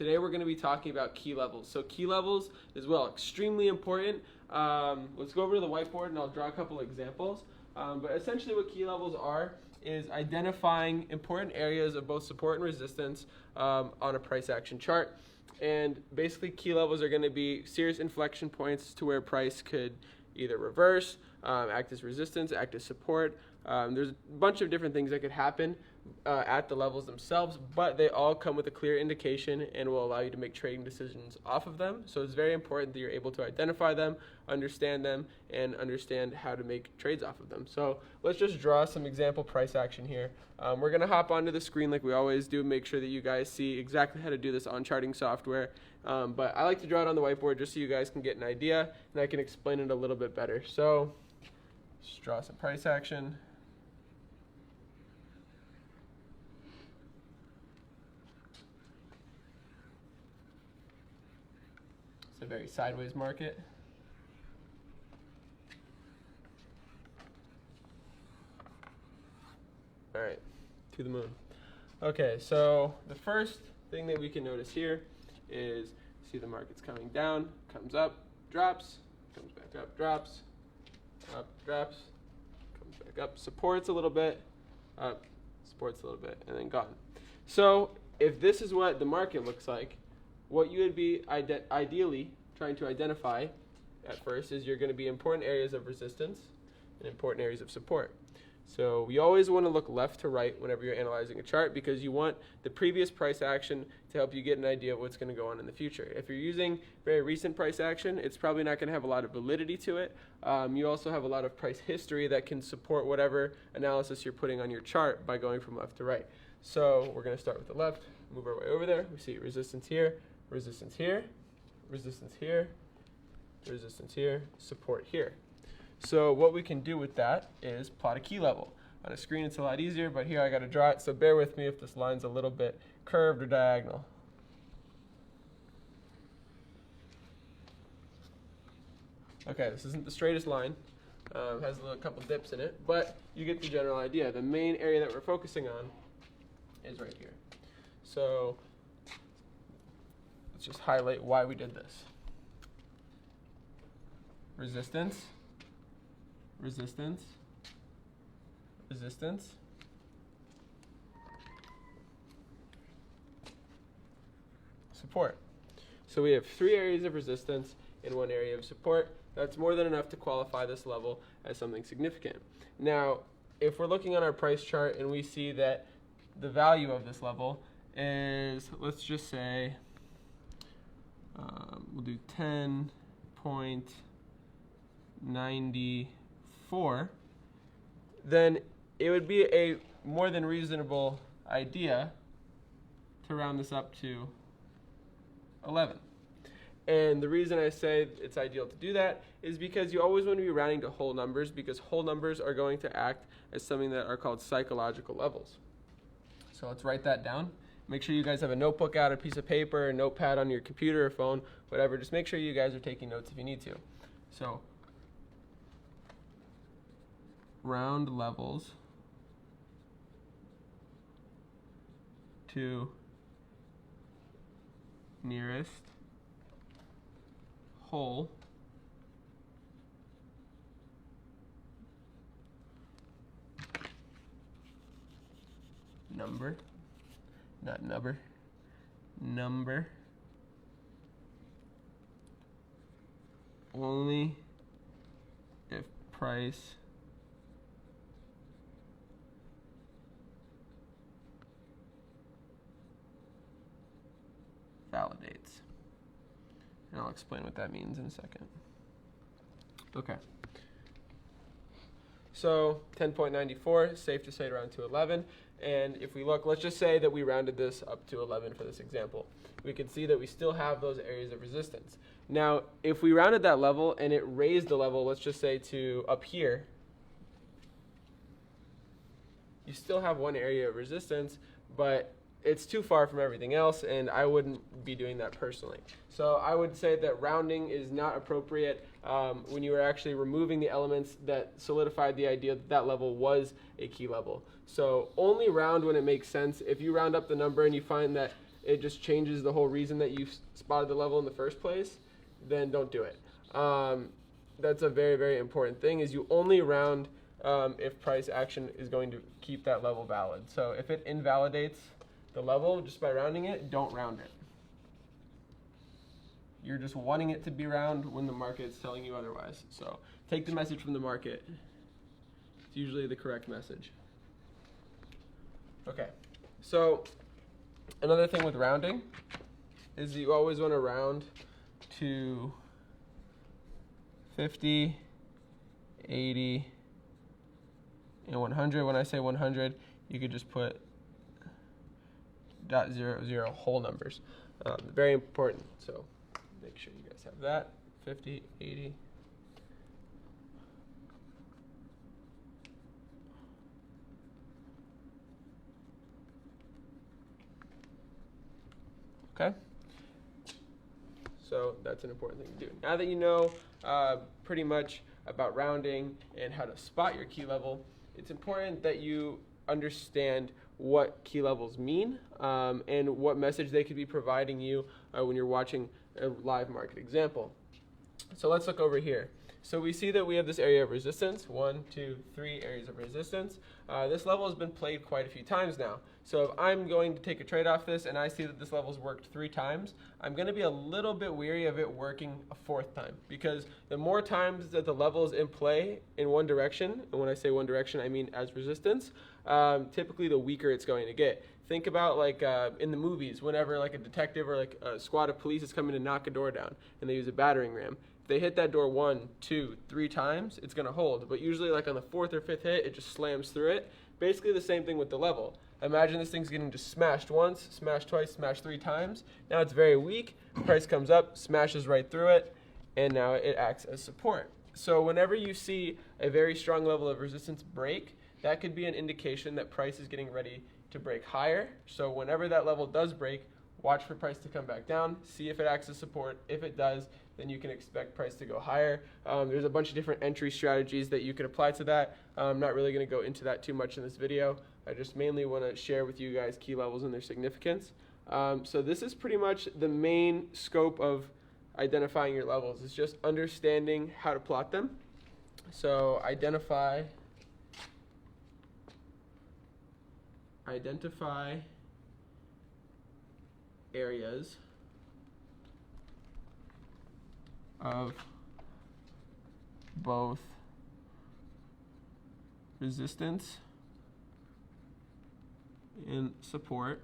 Today we're going to be talking about key levels. So key levels is, well, extremely important. Let's go over to the whiteboard and I'll draw a couple examples. But essentially what key levels are is identifying important areas of both support and resistance on a price action chart. And basically key levels are going to be serious inflection points to where price could either reverse, act as resistance, act as support. There's a bunch of different things that could happen at the levels themselves, but they all come with a clear indication and will allow you to make trading decisions off of them. So it's very important that you're able to identify them, and understand how to make trades off of them. So let's just draw some example price action here. We're going to hop onto the screen like we always do, make sure that you guys see exactly how to do this on charting software. But I like to draw it on the whiteboard just so you guys can get an idea and I can explain it a little bit better. So let's draw some price action. It's a very sideways market. All right, to the moon. Okay, so the first thing that we can notice here is see the market's coming down, comes up, drops, comes back up, drops, comes back up, supports a little bit, up, supports a little bit, and then gone. So if this is what the market looks like, what you would be ideally trying to identify at first is you're going to be important areas of resistance and important areas of support. So we always want to look left to right whenever you're analyzing a chart because you want the previous price action to help you get an idea of what's going to go on in the future. If you're using very recent price action, it's probably not going to have a lot of validity to it. You also have a lot of price history that can support whatever analysis you're putting on your chart by going from left to right. So we're going to start with the left, move our way over there. We see resistance here, resistance here, resistance here, resistance here, support here. So what we can do with that is plot a key level. On a screen it's a lot easier, but here I got to draw it, so bear with me if this line's a little bit curved or diagonal. Okay, this isn't the straightest line. Has a couple dips in it, but you get the general idea. The main area that we're focusing on is right here. So let's just highlight why we did this. Resistance, resistance, resistance, support. So we have 3 areas of resistance and 1 area of support. That's more than enough to qualify this level as something significant. Now, if we're looking on our price chart and we see that the value of this level is, let's just say, we'll do 10.94, then it would be a more than reasonable idea to round this up to 11. And the reason I say it's ideal to do that is because you always want to be rounding to whole numbers because whole numbers are going to act as something that are called psychological levels. So let's write that down. Make sure you guys have a notebook out, a piece of paper, a notepad on your computer or phone, whatever. Just make sure you guys are taking notes if you need to. So round levels to nearest whole number, not number, number, only if price validates. And I'll explain what that means in a second. Okay. So 10.94, safe to say to round to 11. And if we look, let's just say that we rounded this up to 11 for this example. We can see that we still have those areas of resistance. Now, if we rounded that level and it raised the level, let's just say to up here, you still have 1 area of resistance, but it's too far from everything else, and I wouldn't be doing that personally. So I would say that rounding is not appropriate when you are actually removing the elements that solidified the idea that that level was a key level. So only round when it makes sense. If you round up the number and you find that it just changes the whole reason that you spotted the level in the first place, then don't do it. That's a very, very important thing, is you only round if price action is going to keep that level valid. So if it invalidates the level just by rounding it, don't round it. You're just wanting it to be round when the market is telling you otherwise. So take the message from the market. It's usually the correct message. Okay, so another thing with rounding is you always want to round to 50, 80, and 100. When I say 100, you could just put .00 whole numbers. Very important, so make sure you guys have that. 50, 80. Okay, so that's an important thing to do. Now that you know pretty much about rounding and how to spot your key level, it's important that you understand what key levels mean and what message they could be providing you when you're watching a live market example. So let's look over here. So we see that we have this area of resistance, 1, 2, 3 areas of resistance. This level has been played quite a few times now. So if I'm going to take a trade off this and I see that this level's worked 3 times, I'm going to be a little bit weary of it working a 4th time, because the more times that the level is in play in one direction, and when I say one direction I mean as resistance, typically the weaker it's going to get. Think about like in the movies, whenever like a detective or like a squad of police is coming to knock a door down and they use a battering ram. If they hit that door 1, 2, 3 times, it's going to hold. But usually like on the 4th or 5th hit, it just slams through it. Basically the same thing with the level. Imagine this thing's getting just smashed once, smashed twice, smashed 3 times. Now it's very weak. Price comes up, smashes right through it, and now it acts as support. So whenever you see a very strong level of resistance break, that could be an indication that price is getting ready to break higher. So whenever that level does break, watch for price to come back down, see if it acts as support. If it does, then you can expect price to go higher. There's a bunch of different entry strategies that you can apply to that. I'm not really going to go into that too much in this video. I just mainly want to share with you guys key levels and their significance. So this is pretty much the main scope of identifying your levels. It's just understanding how to plot them. So identify areas of both resistance and support.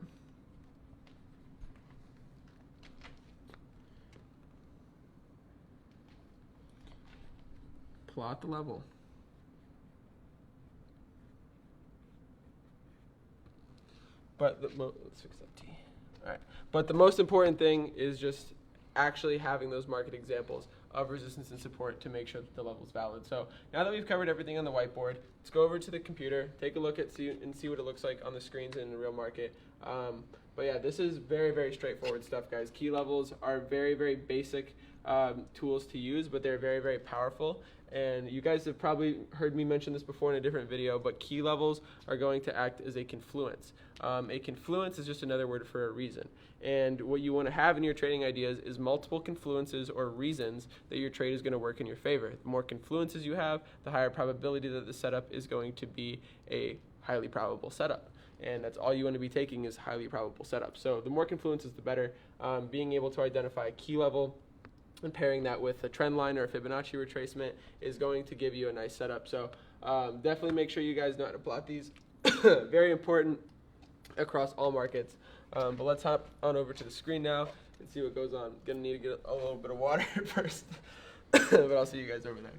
Plot the level. But let's fix that T. All right. But the most important thing is just actually having those market examples of resistance and support to make sure that the level is valid. So now that we've covered everything on the whiteboard, let's go over to the computer, take a look at see what it looks like on the screens in the real market. But yeah, this is very, very straightforward stuff, guys. Key levels are very, very basic tools to use, but they're very, very powerful. And you guys have probably heard me mention this before in a different video, but key levels are going to act as a confluence. A confluence is just another word for a reason. And what you want to have in your trading ideas is multiple confluences or reasons that your trade is going to work in your favor. The more confluences you have, the higher probability that the setup is going to be a highly probable setup. And that's all you want to be taking is highly probable setup. So the more confluences, the better. Being able to identify a key level and pairing that with a trend line or a Fibonacci retracement is going to give you a nice setup. So definitely make sure you guys know how to plot these. Very important across all markets. But let's hop on over to the screen now and see what goes on. Gonna need to get a little bit of water first, but I'll see you guys over there.